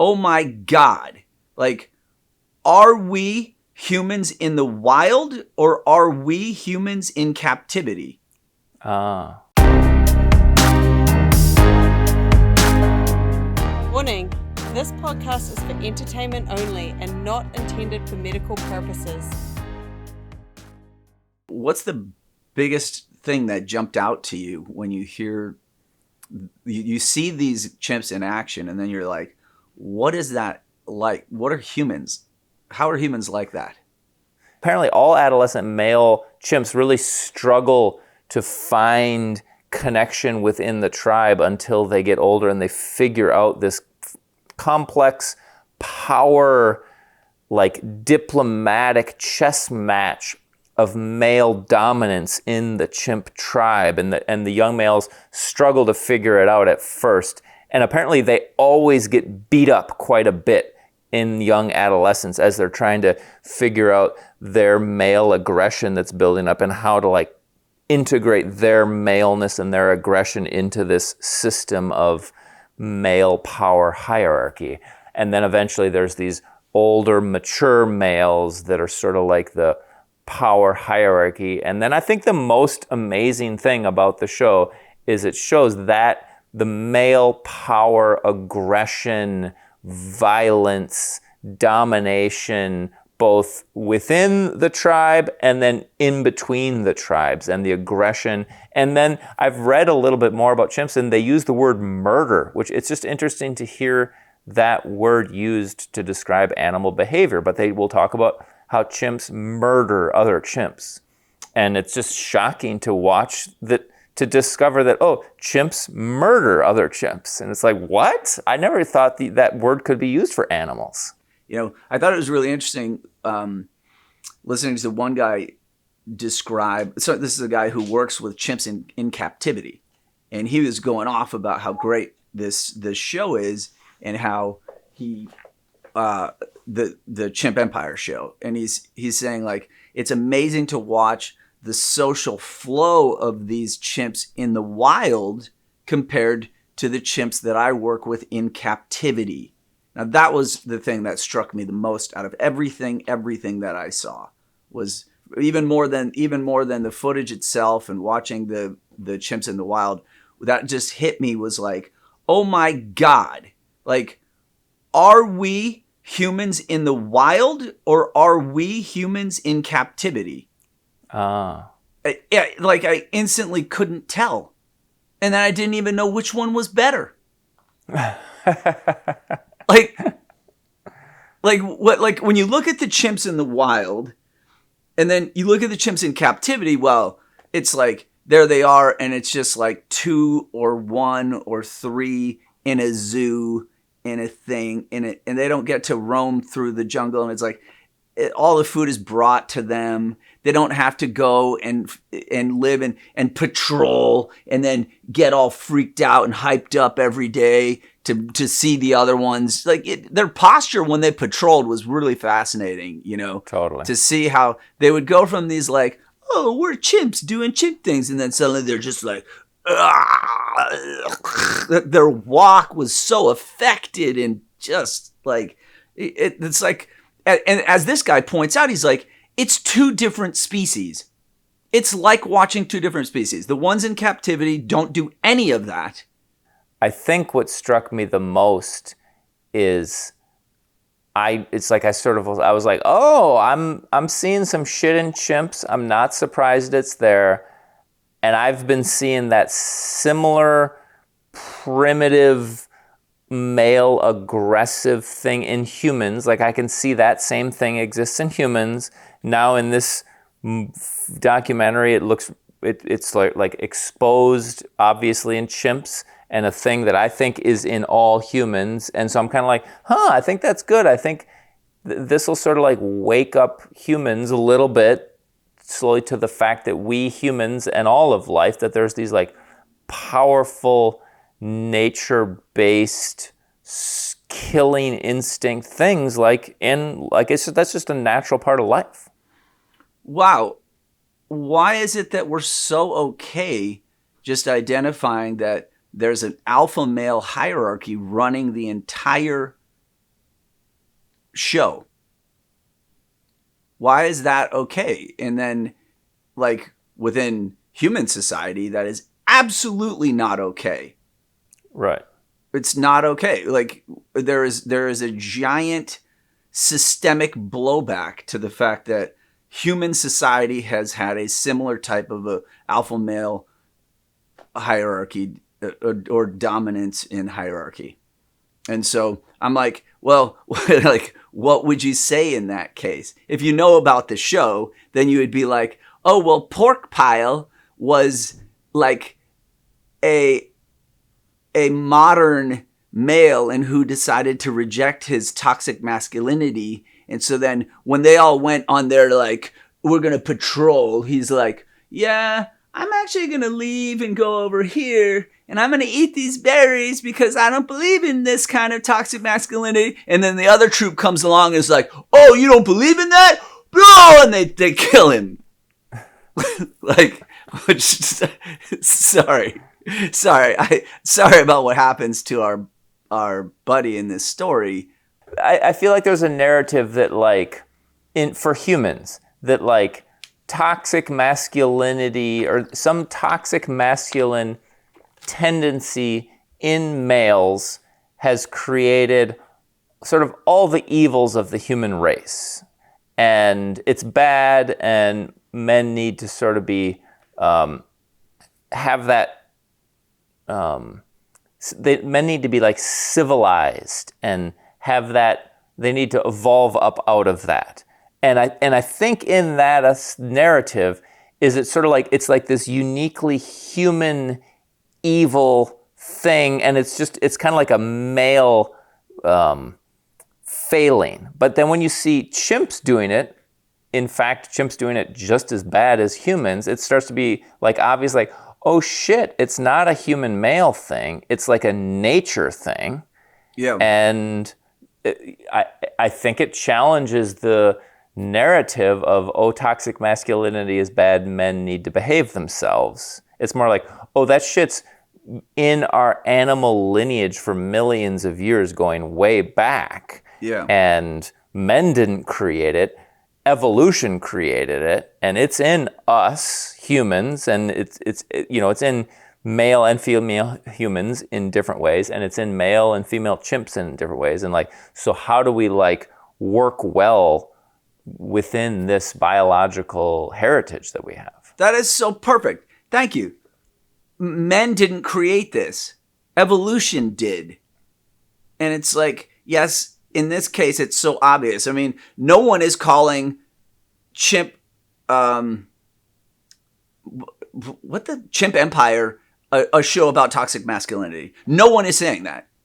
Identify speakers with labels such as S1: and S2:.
S1: oh my God, like, are we humans in the wild or are we humans in captivity?
S2: Warning, this podcast is for entertainment only and not intended for medical purposes.
S1: What's the biggest thing that jumped out to you when you hear, you see these chimps in action and then you're like, what is that like? What are humans? How are humans like that?
S3: Apparently all adolescent male chimps really struggle to find connection within the tribe until they get older and they figure out this complex power, like diplomatic chess match of male dominance in the chimp tribe, and the young males struggle to figure it out at first. And apparently they always get beat up quite a bit in young adolescents as they're trying to figure out their male aggression that's building up and how to like integrate their maleness and their aggression into this system of male power hierarchy. And then eventually there's these older, mature males that are sort of like the power hierarchy. And then I think the most amazing thing about the show is it shows that the male power, aggression, violence, domination, both within the tribe and then in between the tribes, and the aggression. And then I've read a little bit more about chimps, and they use the word murder, which it's just interesting to hear that word used to describe animal behavior. But they will talk about how chimps murder other chimps. And it's just shocking to watch that, to discover that, oh, chimps murder other chimps. And it's like, what? I never thought that word could be used for animals.
S1: You know, I thought it was really interesting listening to one guy describe, so this is a guy who works with chimps in captivity. And he was going off about how great this show is and how he, the Chimp Empire show. And he's saying like, it's amazing to watch the social flow of these chimps in the wild compared to the chimps that I work with in captivity. Now that was the thing that struck me the most out of everything that I saw, was even more than the footage itself and watching the chimps in the wild. That just hit me, was like, oh my God, like, are we humans in the wild or are we humans in captivity? Yeah, like I instantly couldn't tell. And then I didn't even know which one was better. Like what? Like when you look at the chimps in the wild, and then you look at the chimps in captivity. Well, it's like there they are, and it's just like 2 or 1 or 3 in a zoo, in a thing, in it, and they don't get to roam through the jungle. And it's like all the food is brought to them. They don't have to go and live and patrol and then get all freaked out and hyped up every day to see the other ones. Like their posture when they patrolled was really fascinating, you know.
S3: Totally.
S1: To see how they would go from these like, oh, we're chimps doing chimp things, and then suddenly they're just like, their walk was so affected and just like, it's like, and as this guy points out, he's like, it's 2 different species. It's like watching 2 different species. The ones in captivity don't do any of that.
S3: I think what struck me the most is I was like, oh, I'm seeing some shit in chimps. I'm not surprised it's there. And I've been seeing that similar primitive male aggressive thing in humans. Like I can see that same thing exists in humans. Now in this documentary, it's like exposed obviously in chimps, and a thing that I think is in all humans. And so I'm kind of like, I think that's good. I think this will sort of like wake up humans a little bit slowly to the fact that we humans and all of life, that there's these like powerful nature-based killing instinct things that's just a natural part of life.
S1: Wow. Why is it that we're so okay just identifying that there's an alpha male hierarchy running the entire show. Why is that okay? And then, like, within human society, that is absolutely not okay.
S3: Right.
S1: It's not okay. Like, there is a giant systemic blowback to the fact that human society has had a similar type of a alpha male hierarchy or dominance in hierarchy. And so I'm like, well, like, what would you say in that case? If you know about the show, then you would be like, oh, well, Pork Pile was like a modern male and who decided to reject his toxic masculinity. And so then when they all went on their, like, we're going to patrol, he's like, yeah, I'm actually going to leave and go over here and I'm going to eat these berries because I don't believe in this kind of toxic masculinity. And then the other troop comes along and is like, oh, you don't believe in that? No! And they kill him. Like, sorry about what happens to our buddy in this story.
S3: I feel like there's a narrative that, like, for humans, that, like, toxic masculinity or some toxic masculine tendency in males has created sort of all the evils of the human race. And it's bad, and men need to sort of be, have that, men need to be, like, civilized and have that, they need to evolve up out of that. And I think in that narrative is it's sort of like, it's like this uniquely human evil thing, and it's kind of like a male failing. But then when you see chimps doing it, in fact, chimps doing it just as bad as humans, it starts to be like obvious, like, oh shit, it's not a human male thing, it's like a nature thing.
S1: Yeah.
S3: And I think it challenges the narrative of, oh, toxic masculinity is bad, men need to behave themselves. It's more like, oh, that shit's in our animal lineage for millions of years going way back.
S1: Yeah.
S3: And men didn't create it. Evolution created it, and it's in us humans, and it's in male and female humans in different ways, and it's in male and female chimps in different ways. And, like, so how do we, like, work well within this biological heritage that we have?
S1: That is so perfect. Thank you. Men didn't create this. Evolution did. And it's like, yes, in this case, it's so obvious. I mean, no one is calling Chimp, what the Chimp Empire, a show about toxic masculinity. No one is saying that.